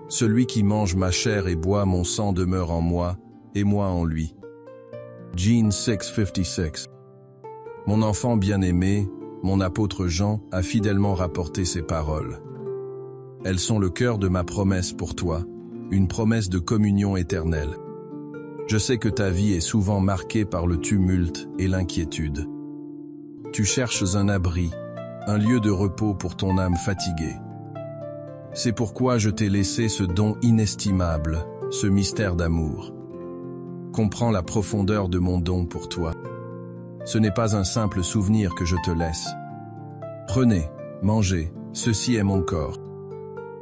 Celui qui mange ma chair et boit mon sang demeure en moi, et moi en lui. Jean 6:56. Mon enfant bien-aimé, mon apôtre Jean, a fidèlement rapporté ces paroles. Elles sont le cœur de ma promesse pour toi, une promesse de communion éternelle. Je sais que ta vie est souvent marquée par le tumulte et l'inquiétude. Tu cherches un abri, un lieu de repos pour ton âme fatiguée. C'est pourquoi je t'ai laissé ce don inestimable, ce mystère d'amour. Comprends la profondeur de mon don pour toi. Ce n'est pas un simple souvenir que je te laisse. Prenez, mangez, ceci est mon corps.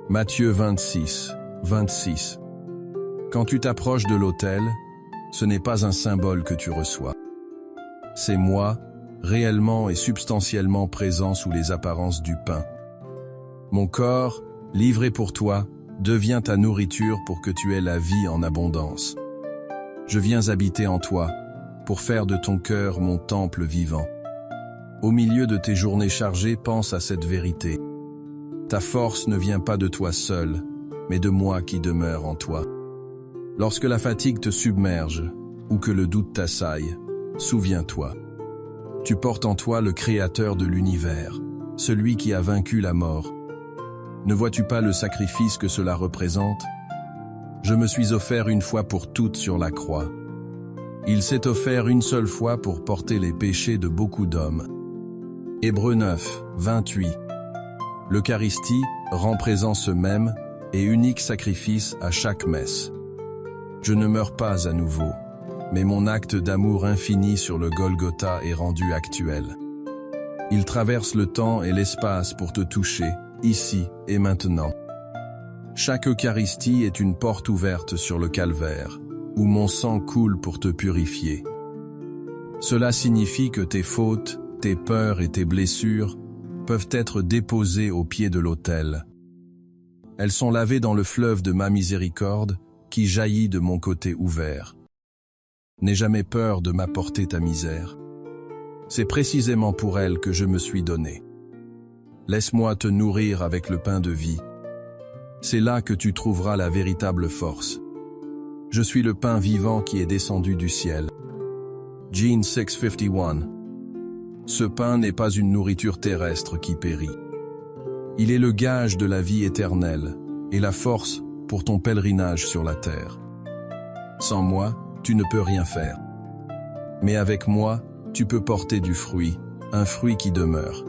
Matthieu 26:26. Quand tu t'approches de l'autel, ce n'est pas un symbole que tu reçois. C'est moi, réellement et substantiellement présent sous les apparences du pain. Mon corps, livré pour toi, devient ta nourriture pour que tu aies la vie en abondance. Je viens habiter en toi, pour faire de ton cœur mon temple vivant. Au milieu de tes journées chargées, pense à cette vérité. Ta force ne vient pas de toi seul, mais de moi qui demeure en toi. Lorsque la fatigue te submerge, ou que le doute t'assaille, souviens-toi. Tu portes en toi le Créateur de l'univers, celui qui a vaincu la mort. Ne vois-tu pas le sacrifice que cela représente? Je me suis offert une fois pour toutes sur la croix. Il s'est offert une seule fois pour porter les péchés de beaucoup d'hommes. Hébreux 9:28. L'Eucharistie rend présent ce même et unique sacrifice à chaque messe. Je ne meurs pas à nouveau, mais mon acte d'amour infini sur le Golgotha est rendu actuel. Il traverse le temps et l'espace pour te toucher, ici et maintenant. Chaque Eucharistie est une porte ouverte sur le calvaire, où mon sang coule pour te purifier. Cela signifie que tes fautes, tes peurs et tes blessures peuvent être déposées au pied de l'autel. Elles sont lavées dans le fleuve de ma miséricorde qui jaillit de mon côté ouvert. N'aie jamais peur de m'apporter ta misère. C'est précisément pour elle que je me suis donné. Laisse-moi te nourrir avec le pain de vie. C'est là que tu trouveras la véritable force. Je suis le pain vivant qui est descendu du ciel. Jean 6:51. Ce pain n'est pas une nourriture terrestre qui périt. Il est le gage de la vie éternelle et la force pour ton pèlerinage sur la terre. Sans moi, tu ne peux rien faire. Mais avec moi, tu peux porter du fruit, un fruit qui demeure.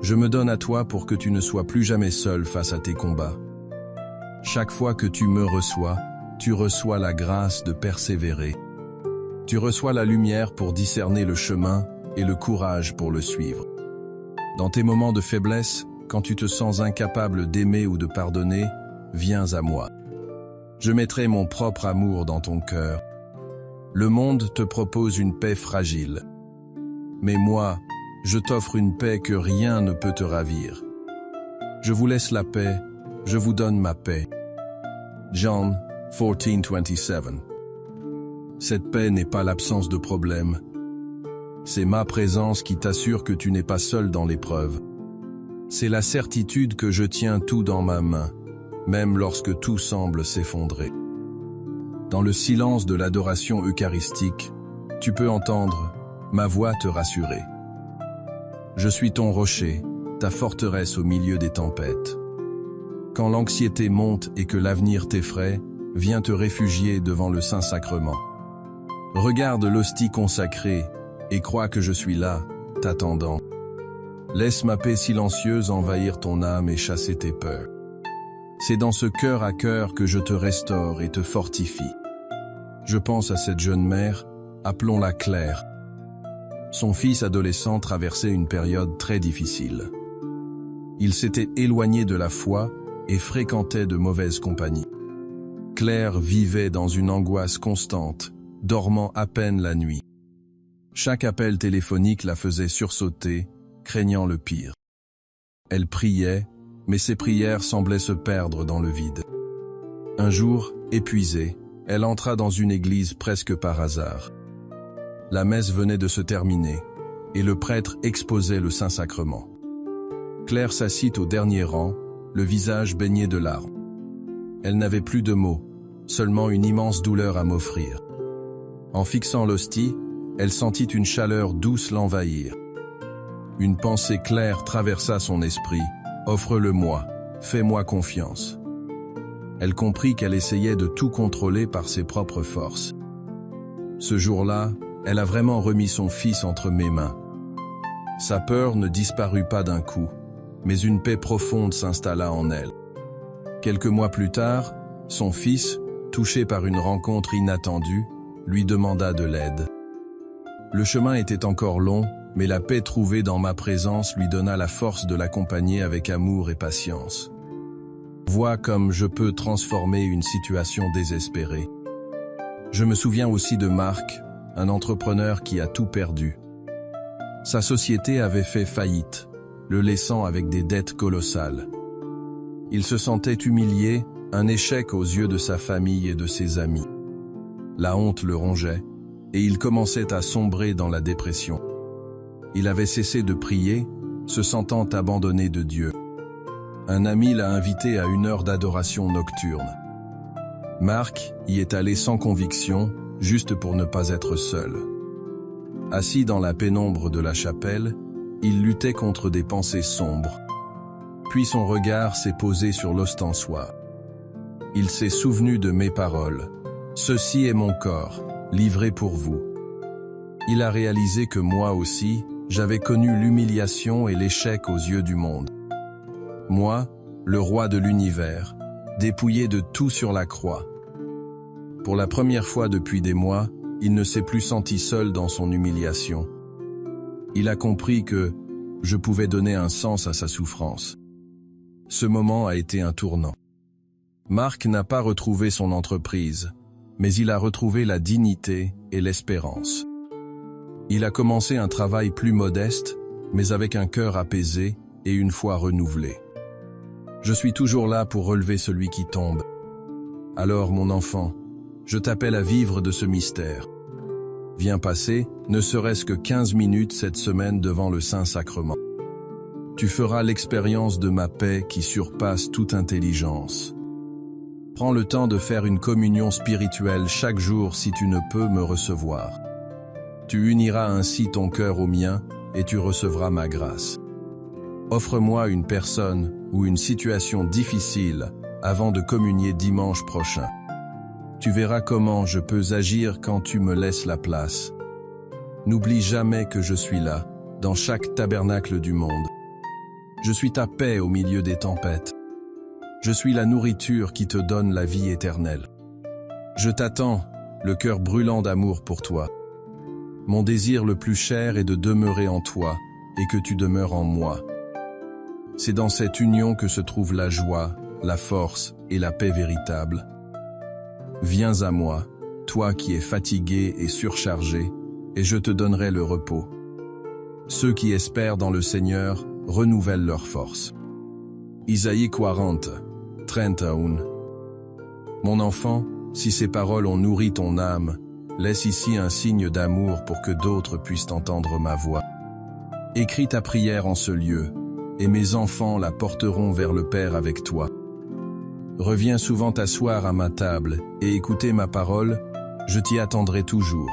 Je me donne à toi pour que tu ne sois plus jamais seul face à tes combats. Chaque fois que tu me reçois, tu reçois la grâce de persévérer. Tu reçois la lumière pour discerner le chemin et le courage pour le suivre. Dans tes moments de faiblesse, quand tu te sens incapable d'aimer ou de pardonner, viens à moi. Je mettrai mon propre amour dans ton cœur. Le monde te propose une paix fragile. Mais moi, je t'offre une paix que rien ne peut te ravir. Je vous laisse la paix, je vous donne ma paix. John 14:27. Cette paix n'est pas l'absence de problème. C'est ma présence qui t'assure que tu n'es pas seul dans l'épreuve. C'est la certitude que je tiens tout dans ma main, même lorsque tout semble s'effondrer. Dans le silence de l'adoration eucharistique, tu peux entendre ma voix te rassurer. Je suis ton rocher, ta forteresse au milieu des tempêtes. Quand l'anxiété monte et que l'avenir t'effraie, viens te réfugier devant le Saint-Sacrement. Regarde l'hostie consacrée et crois que je suis là, t'attendant. Laisse ma paix silencieuse envahir ton âme et chasser tes peurs. C'est dans ce cœur à cœur que je te restaure et te fortifie. Je pense à cette jeune mère, appelons-la Claire. Son fils adolescent traversait une période très difficile. Il s'était éloigné de la foi et fréquentait de mauvaises compagnies. Claire vivait dans une angoisse constante, dormant à peine la nuit. Chaque appel téléphonique la faisait sursauter, craignant le pire. Elle priait, mais ses prières semblaient se perdre dans le vide. Un jour, épuisée, elle entra dans une église presque par hasard. La messe venait de se terminer, et le prêtre exposait le Saint-Sacrement. Claire s'assit au dernier rang, le visage baigné de larmes. Elle n'avait plus de mots, seulement une immense douleur à m'offrir. En fixant l'hostie, elle sentit une chaleur douce l'envahir. Une pensée claire traversa son esprit. « Offre-le-moi, fais-moi confiance. » Elle comprit qu'elle essayait de tout contrôler par ses propres forces. Ce jour-là, elle a vraiment remis son fils entre mes mains. Sa peur ne disparut pas d'un coup, mais une paix profonde s'installa en elle. Quelques mois plus tard, son fils, touché par une rencontre inattendue, lui demanda de l'aide. Le chemin était encore long, mais la paix trouvée dans ma présence lui donna la force de l'accompagner avec amour et patience. Vois comme je peux transformer une situation désespérée. Je me souviens aussi de Marc, un entrepreneur qui a tout perdu. Sa société avait fait faillite, le laissant avec des dettes colossales. Il se sentait humilié, un échec aux yeux de sa famille et de ses amis. La honte le rongeait, et il commençait à sombrer dans la dépression. Il avait cessé de prier, se sentant abandonné de Dieu. Un ami l'a invité à une heure d'adoration nocturne. Marc y est allé sans conviction, juste pour ne pas être seul. Assis dans la pénombre de la chapelle, il luttait contre des pensées sombres. Puis son regard s'est posé sur l'ostensoir. Il s'est souvenu de mes paroles. « Ceci est mon corps, livré pour vous. » Il a réalisé que moi aussi, j'avais connu l'humiliation et l'échec aux yeux du monde. Moi, le roi de l'univers, dépouillé de tout sur la croix. Pour la première fois depuis des mois, il ne s'est plus senti seul dans son humiliation. Il a compris que je pouvais donner un sens à sa souffrance. Ce moment a été un tournant. Marc n'a pas retrouvé son entreprise, mais il a retrouvé la dignité et l'espérance. Il a commencé un travail plus modeste, mais avec un cœur apaisé et une foi renouvelée. Je suis toujours là pour relever celui qui tombe. Alors, mon enfant, je t'appelle à vivre de ce mystère. Viens passer, ne serait-ce que 15 minutes cette semaine devant le Saint-Sacrement. Tu feras l'expérience de ma paix qui surpasse toute intelligence. Prends le temps de faire une communion spirituelle chaque jour si tu ne peux me recevoir. Tu uniras ainsi ton cœur au mien et tu recevras ma grâce. Offre-moi une personne ou une situation difficile avant de communier dimanche prochain. Tu verras comment je peux agir quand tu me laisses la place. N'oublie jamais que je suis là, dans chaque tabernacle du monde. Je suis ta paix au milieu des tempêtes. Je suis la nourriture qui te donne la vie éternelle. Je t'attends, le cœur brûlant d'amour pour toi. Mon désir le plus cher est de demeurer en toi et que tu demeures en moi. C'est dans cette union que se trouve la joie, la force et la paix véritable. Viens à moi, toi qui es fatigué et surchargé, et je te donnerai le repos. Ceux qui espèrent dans le Seigneur renouvellent leur force. Isaïe 40, 31. Mon enfant, si ces paroles ont nourri ton âme, laisse ici un signe d'amour pour que d'autres puissent entendre ma voix. Écris ta prière en ce lieu, et mes enfants la porteront vers le Père avec toi. Reviens souvent t'asseoir à ma table et écouter ma parole, je t'y attendrai toujours.